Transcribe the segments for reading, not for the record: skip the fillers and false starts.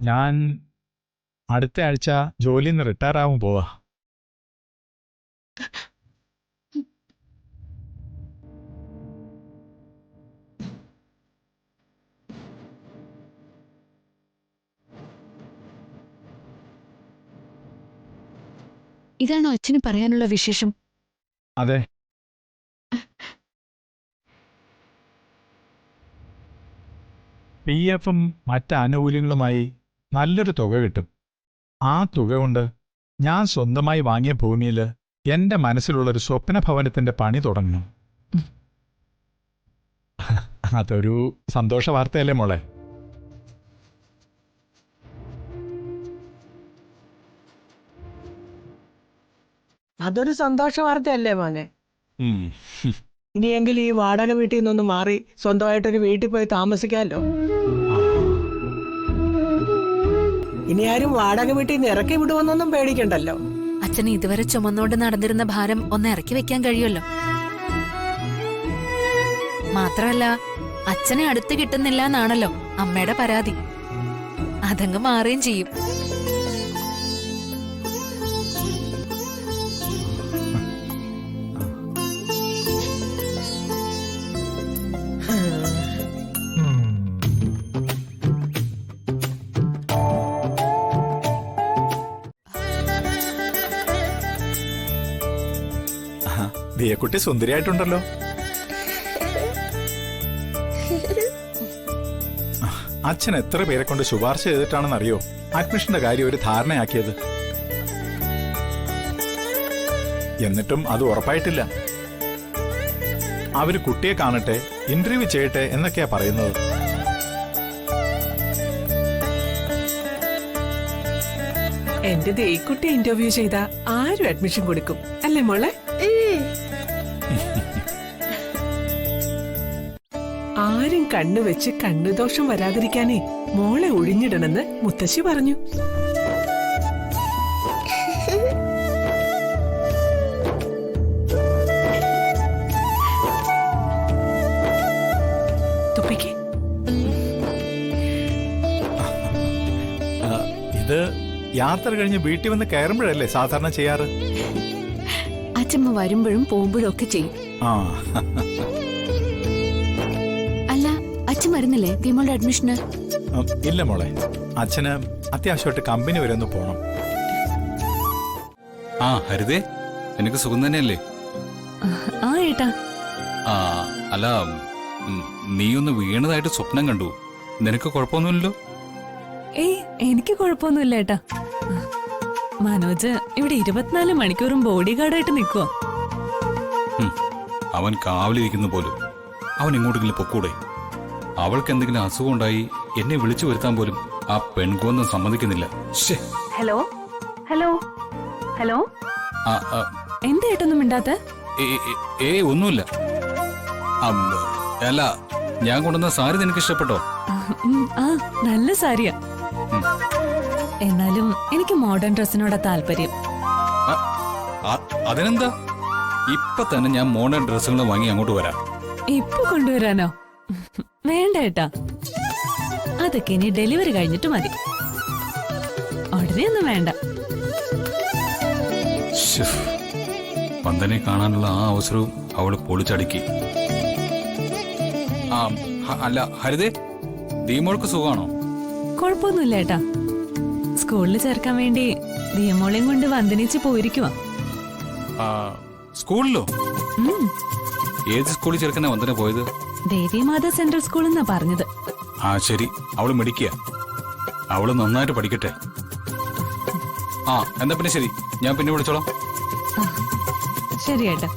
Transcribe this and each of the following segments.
ഞാൻ അടുത്ത ആഴ്ച ജോലിയിൽ നിന്ന് റിട്ടയർ ആവാൻ പോവാ. ഇതാണോ അച്ഛന് പറയാനുള്ള വിശേഷം? അതെ. PF-ഉം മറ്റ് ആനുകൂല്യങ്ങളുമായി നല്ലൊരു തുക കിട്ടും. ആ തുക കൊണ്ട് ഞാൻ സ്വന്തമായി വാങ്ങിയ ഭൂമിയിൽ എന്റെ മനസ്സിലുള്ളൊരു സ്വപ്ന ഭവനത്തിന്റെ പണി തുടങ്ങണം. അതൊരു സന്തോഷ വാർത്തയല്ലേ മോളെ? അതൊരു സന്തോഷ വാർത്തയല്ലേ മോനെ? ഇനിയെങ്കിലും ഈ വാടക വീട്ടിൽ നിന്നൊന്ന് മാറി സ്വന്തമായിട്ടൊരു വീട്ടിൽ പോയി താമസിക്കാമല്ലോ. ഇനി ആരും വാടക വീട്ടിൽ നിന്ന് ഇറക്കി വിടുമെന്നൊന്നും പേടിക്കണ്ടല്ലോ. അച്ഛന് ഇതുവരെ ചുമന്നോണ്ട് നടന്നിരുന്ന ഭാരം ഒന്ന് ഇറക്കി വെക്കാൻ കഴിയുമല്ലോ. മാത്രമല്ല അച്ഛനെ അടുത്ത് കിട്ടുന്നില്ല എന്നാണല്ലോ അമ്മയുടെ പരാതി. അതങ്ങ് മാറുകയും ചെയ്യും. ദിയക്കുട്ടി സുന്ദരിയായിട്ടുണ്ടല്ലോ. അച്ഛൻ എത്ര പേരെ കൊണ്ട് ശുപാർശ ചെയ്തിട്ടാണെന്നറിയോ അഡ്മിഷന്റെ കാര്യം ഒരു ധാരണയാക്കിയത്? എന്നിട്ടും അത് ഉറപ്പായിട്ടില്ല. അവര് കുട്ടിയെ കാണട്ടെ, ഇന്റർവ്യൂ ചെയ്യട്ടെ എന്നൊക്കെയാ പറയുന്നത്. എന്റെ ദേക്കുട്ടി ഇന്റർവ്യൂ ചെയ്ത ആരും അഡ്മിഷൻ കൊടുക്കും അല്ലേ മോളെ? ആരും കണ്ണുവെച്ച് കണ്ണുദോഷം വരാതിരിക്കാനേ മോളെ ഒഴിഞ്ഞിടണമെന്ന് മുത്തശ്ശി പറഞ്ഞു. തുപ്പിക്ക്. ഇത് യാത്ര കഴിഞ്ഞ് വീട്ടിൽ വന്ന് കയറുമ്പോഴല്ലേ സാധാരണ ചെയ്യാറ്? അച്ഛമ്മ വരുമ്പോഴും പോകുമ്പോഴും ഒക്കെ ചെയ്യും. അല്ല, അച്ഛൻ വരുന്നില്ലേ ദിയമോളുടെ അഡ്മിഷന്? ഇല്ല മോളെ, അച്ഛന് അത്യാവശ്യമായിട്ട് കമ്പനി വരെ ഒന്ന് പോണം. ഹരിതേ, എനിക്ക് സുഖം തന്നെയല്ലേ? ആ ഏട്ടാ. അല്ല, നീയൊന്ന് വീണതായിട്ട് സ്വപ്നം കണ്ടു. നിനക്ക് കുഴപ്പമൊന്നുമില്ലല്ലോ? ഏയ്, എനിക്ക് കുഴപ്പമൊന്നുമില്ല ഏട്ടാ. മനോജ് ഇവിടെ 24 മണിക്കൂറും ബോഡി ഗാർഡായിട്ട് നിൽക്കുവോ? അവൻ കാവലിരിക്കുന്ന പോലും. അവൻ എങ്ങോട്ടെങ്കിലും പൊക്കൂടെ? അവൾക്ക് എന്തെങ്കിലും അസുഖം ഉണ്ടായി എന്നെ വിളിച്ചു വരുത്താൻ പോലും ആ പെൺകൊന്നും സമ്മതിക്കുന്നില്ല. ഹലോ ഹലോ ഹലോ, എന്താ ഏട്ടൊന്നും മിണ്ടാത്ത? ഒന്നുമില്ല. അല്ല, ഞാൻ കൊണ്ടുവന്ന സാരി നിനക്ക് ഇഷ്ടപ്പെട്ടോ? നല്ല സാരിയാ. എന്നാലും എനിക്ക് മോഡേൺ ഡ്രസ്സിനോടാ താല്പര്യം. അതിനെന്താ? ഇപ്പൊ തന്നെ ഞാൻ മോഡേൺ ഡ്രസ്സുകൾ വാങ്ങി അങ്ങോട്ട് വരാം. ഇപ്പൊ കൊണ്ടുവരാനോ? വേണ്ട ഏട്ടാ, അതൊക്കെ ഇനി ഡെലിവറി കഴിഞ്ഞിട്ട് മതി. ഉടനെ ഒന്നും വേണ്ട. വന്ദനെ കാണാനുള്ള ആ അവസരവും അവള് പൊളിച്ചടുക്കി. അല്ല ഹരിതേ, ദിയമോൾക്ക് സുഖമാണോ? കുഴപ്പമൊന്നുമില്ല ഏട്ടാ. സ്കൂളിൽ ചേർക്കാൻ വേണ്ടി ദിയമോളെയും കൊണ്ട് വന്ദനിച്ച് പോയിരിക്കുവാ. സ്കൂളിലോ? ഏത് സ്കൂളിൽ ചേർക്കാനാ വന്ദന പോയത്? ദേവിമാത സെൻട്രൽ സ്കൂൾ എന്നാ പറഞ്ഞത്. ശരി, അവള് മിടിക്കുക. അവള് നന്നായിട്ട് പഠിക്കട്ടെ. എന്നാ പിന്നെ ശരി, ഞാൻ പിന്നെ വിളിച്ചോളാം. ശരി ഏട്ടാ.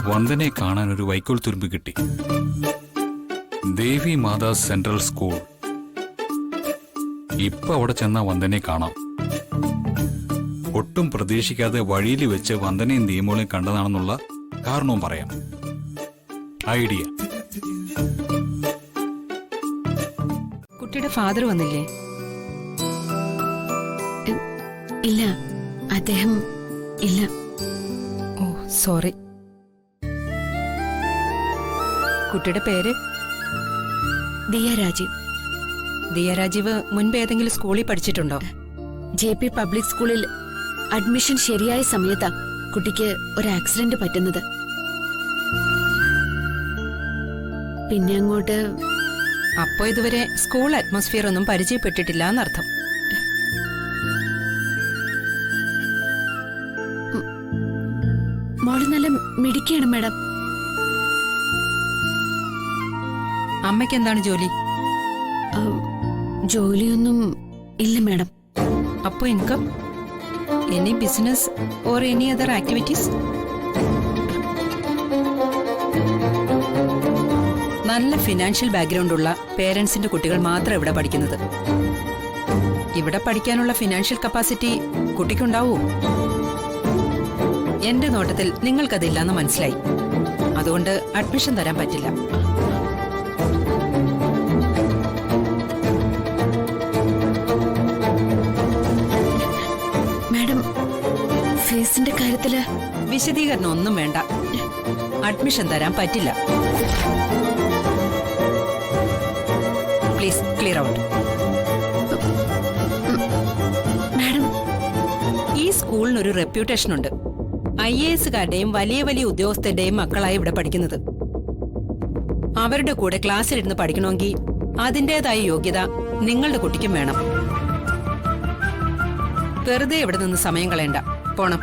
വന്ദനെ കാണാൻ ഒരു വൈക്കോൽ തുരുമ്പ് കിട്ടി. ദേവി മാതാ സെൻട്രൽ സ്കൂൾ. ഇപ്പൊ അവിടെ ചെന്ന വന്ദനെ കാണാം. ഒട്ടും പ്രതീക്ഷിക്കാതെ വഴിയിൽ വെച്ച് വന്ദനയും ദിയമോളെയും കണ്ടതാണെന്നുള്ള കാരണവും പറയാം. ഐഡിയ. കുട്ടിയുടെ ഫാദർ വന്നില്ലേ? ഇല്ല, അദ്ദേഹം ഇല്ല. ഓ സോറി. കുട്ടിയുടെ പേര്? ദിയ രാജീവ്. ദിയ രാജീവ് മുൻപ് ഏതെങ്കിലും സ്കൂളിൽ പഠിച്ചിട്ടുണ്ടോ? JP പബ്ലിക് സ്കൂളിൽ അഡ്മിഷൻ ശരിയായ സമയത്താ കുട്ടിക്ക് ഒരു ആക്സിഡന്റ് പറ്റുന്നത്. പിന്നെ അങ്ങോട്ട് അപ്പോ ഇതുവരെ സ്കൂൾ അറ്റ്മോസ്ഫിയർ ഒന്നും പരിചയപ്പെട്ടിട്ടില്ല എന്നർത്ഥം. മോള് നല്ല മിടുക്കിയാണ് മാഡം. അമ്മയ്ക്ക് എന്താണ് ജോലി? ജോലിയൊന്നും ഇല്ല മാഡം. അപ്പോ income, any business or any other activities? നല്ല ഫിനാൻഷ്യൽ ബാക്ക്ഗ്രൗണ്ട് ഉള്ള പേരൻസിന്റെ കുട്ടികൾ മാത്രം ഇവിടെ പഠിക്കുന്നത്. ഇവിടെ പഠിക്കാനുള്ള ഫിനാൻഷ്യൽ കപ്പാസിറ്റി കുട്ടിക്കുണ്ടാവൂ? എന്റെ നോട്ടത്തിൽ നിങ്ങൾക്കതില്ലാന്ന് മനസ്സിലായി. അതുകൊണ്ട് അഡ്മിഷൻ തരാൻ പറ്റില്ല. മാഡം, ഫീസിന്റെ കാര്യത്തില് വിശദീകരണം ഒന്നും വേണ്ട. അഡ്മിഷൻ തരാൻ പറ്റില്ല. Please clear out. മാഡം, ഈ സ്കൂളിനൊരു റെപ്യൂട്ടേഷൻ ഉണ്ട്. IAS-കാരുടെയും വലിയ വലിയ ഉദ്യോഗസ്ഥരുടെയും മക്കളായി ഇവിടെ പഠിക്കുന്നത്. അവരുടെ കൂടെ ക്ലാസ്സിലിരുന്ന് പഠിക്കണമെങ്കിൽ അതിന്റേതായ യോഗ്യത നിങ്ങളുടെ കുട്ടിക്കും വേണം. വെറുതെ ഇവിടെ നിന്ന് സമയം കളയണ്ട. പോണം.